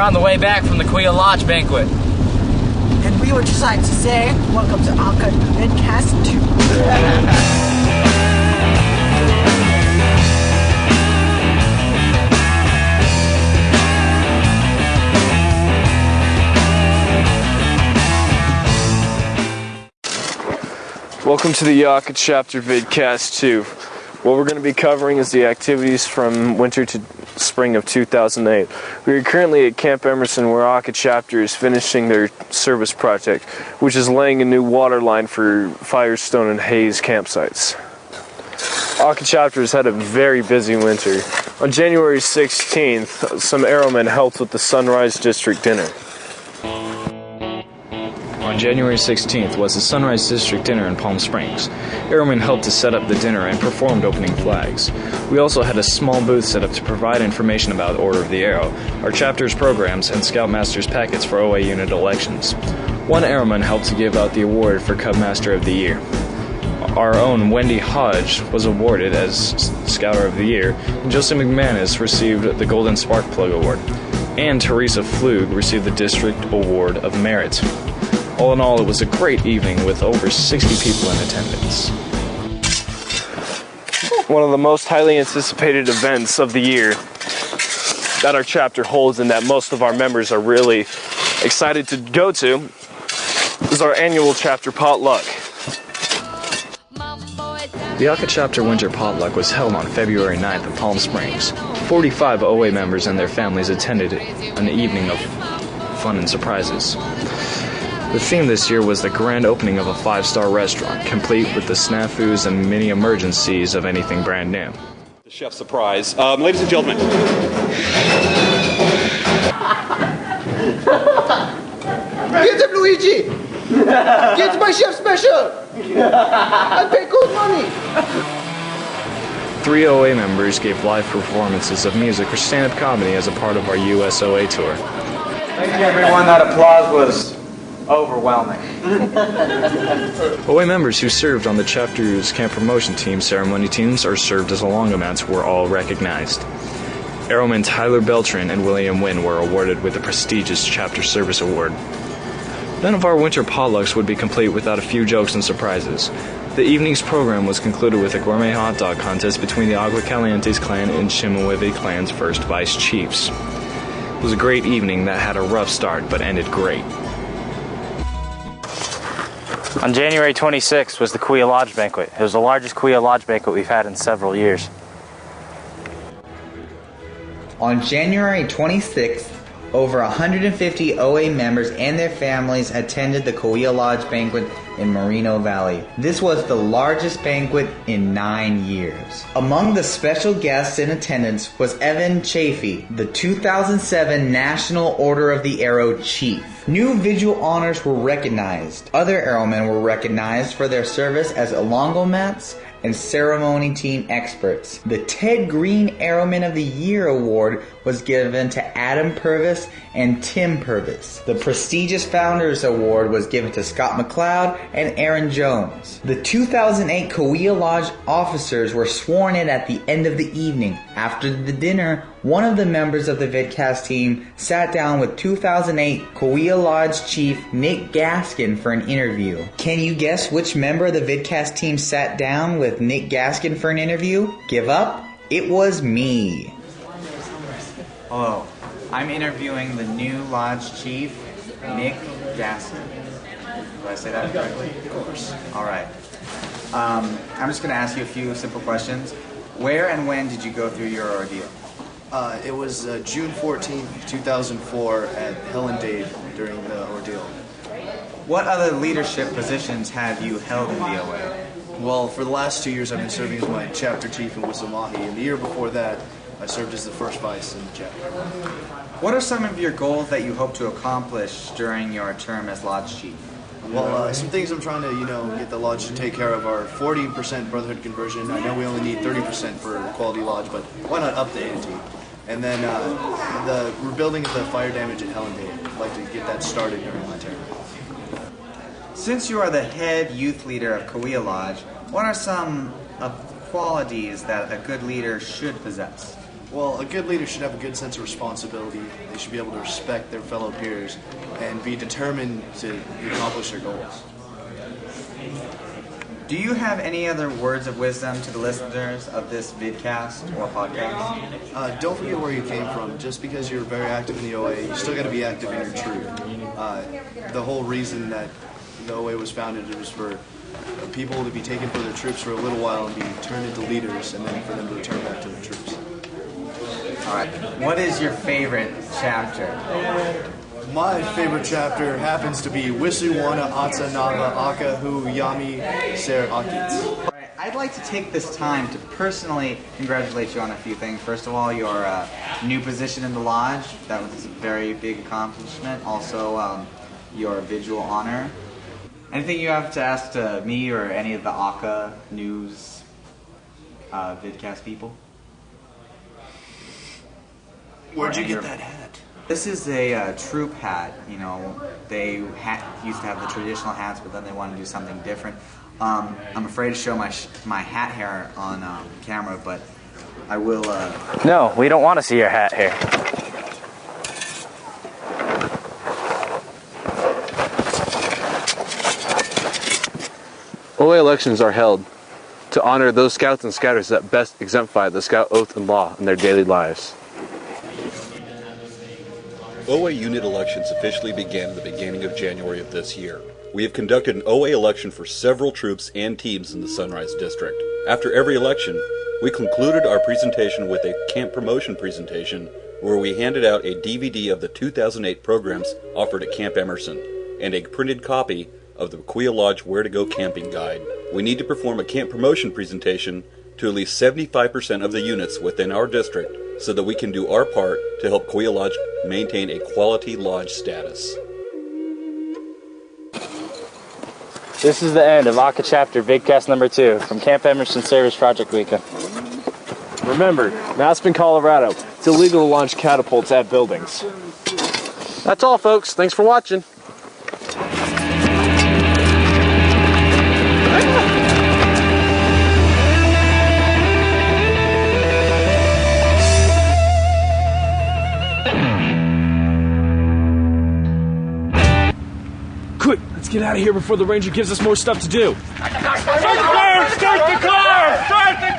on the way back from the Quia Lodge banquet. And we would just like to say, welcome to ACA Vidcast 2. Welcome to the ACA Chapter Vidcast 2. What we're going to be covering is the activities from winter to spring of 2008. We are currently at Camp Emerson, where ACA Chapter is finishing their service project, which is laying a new water line for Firestone and Hayes campsites. ACA Chapter has had a very busy winter. On January 16th, some airmen helped with the Sunrise District dinner. On January 16th was the Sunrise District dinner in Palm Springs. Airmen helped to set up the dinner and performed opening flags. We also had a small booth set up to provide information about Order of the Arrow, our chapter's programs, and Scoutmaster's packets for OA unit elections. One airman helped to give out the award for Cub Master of the Year. Our own Wendy Hodge was awarded as Scouter of the Year, and Joseph McManus received the Golden Spark Plug Award, and Teresa Flug received the District Award of Merit. All in all, it was a great evening with over 60 people in attendance. One of the most highly anticipated events of the year that our chapter holds and that most of our members are really excited to go to is our annual chapter potluck. The ACA Chapter Winter Potluck was held on February 9th in Palm Springs. 45 OA members and their families attended an evening of fun and surprises. The theme this year was the grand opening of a 5-star restaurant, complete with the snafus and mini emergencies of anything brand new. The chef's surprise. Ladies and gentlemen. Get him, Luigi! Get my chef special! I pay good money! 3 OA members gave live performances of music or stand-up comedy as a part of our US OA tour. Thank you, everyone. That applause was overwhelming. OA members who served on the chapter's camp promotion team, ceremony teams, or served as alongamats were all recognized. Airmen Tyler Beltran and William Wynn were awarded with the prestigious Chapter Service Award. None of our winter potlucks would be complete without a few jokes and surprises. The evening's program was concluded with a gourmet hot dog contest between the Agua Calientes clan and Chemehuevi clan's first vice chiefs. It was a great evening that had a rough start but ended great. On January 26th was the Quia Lodge banquet. It was the largest Quia Lodge banquet we've had in several years. On January 26th, over 150 OA members and their families attended the Quia Lodge banquet in Moreno Valley. This was the largest banquet in 9 years. Among the special guests in attendance was Evan Chafee, the 2007 National Order of the Arrow Chief. New visual honors were recognized. Other airmen were recognized for their service as alongomats and ceremony team experts. The Ted Green Airman of the Year Award was given to Adam Purvis and Tim Purvis. The prestigious Founders Award was given to Scott McLeod and Aaron Jones. The 2008 Quia Lodge officers were sworn in at the end of the evening. After the dinner, one of the members of the Vidcast team sat down with 2008 Quia Lodge Chief Nick Gaskin for an interview. Can you guess which member of the Vidcast team sat down with Nick Gaskin for an interview? Give up? It was me. Hello. I'm interviewing the new Lodge Chief, Nick Gaskin. Did I say that correctly? Of course. All right. I'm just going to ask you a few simple questions. Where and when did you go through your ordeal? It was June 14th, 2004 at Hill and Dade during the ordeal. What other leadership positions have you held in the OA? Well, for the last 2 years I've been serving as my chapter chief in Wissamahi, and the year before that I served as the first vice in the chapter. What are some of your goals that you hope to accomplish during your term as Lodge Chief? Well, some things I'm trying to, get the Lodge to take care of are 40% Brotherhood conversion. I know we only need 30% for the Quality Lodge, but why not up the ante? And then the rebuilding of the fire damage at Hell and Dade. I'd like to get that started during my term. Since you are the head youth leader of Quia Lodge, what are some of qualities that a good leader should possess? Well, a good leader should have a good sense of responsibility. They should be able to respect their fellow peers and be determined to accomplish their goals. Do you have any other words of wisdom to the listeners of this vidcast or podcast? Don't forget where you came from. Just because you're very active in the OA, you still got to be active in your troop. The whole reason that the OA was founded was for people to be taken for their troops for a little while and be turned into leaders, and then for them to return back to the troops. All right. What is your favorite chapter? My favorite chapter happens to be Wisuwana Atsa Nava Aka Hu Yami Ser Akits. All right. I'd like to take this time to personally congratulate you on a few things. First of all, your new position in the lodge. That was a very big accomplishment. Also, your visual honor. Anything you have to ask to me or any of the ACA News vidcast people? Where'd you get that hat? This is a troop hat. You know, they used to have the traditional hats, but then they wanted to do something different. I'm afraid to show my hat hair on camera, but I will... No, we don't want to see your hat hair. OA elections are held to honor those scouts and scouters that best exemplify the scout oath and law in their daily lives. OA unit elections officially began at the beginning of January of this year. We have conducted an OA election for several troops and teams in the Sunrise District. After every election, we concluded our presentation with a camp promotion presentation where we handed out a DVD of the 2008 programs offered at Camp Emerson and a printed copy of the Kauai Lodge Where to Go Camping Guide. We need to perform a camp promotion presentation to at least 75% of the units within our district so that we can do our part to help Kauai Lodge maintain a quality lodge status. This is the end of ACA Chapter Vidcast number 2 from Camp Emerson Service Project Weekend. Remember, in Aspen, Colorado, it's illegal to launch catapults at buildings. That's all, folks. Thanks for watching. Quick, let's get out of here before the ranger gives us more stuff to do. Start the car! Start the car! Start the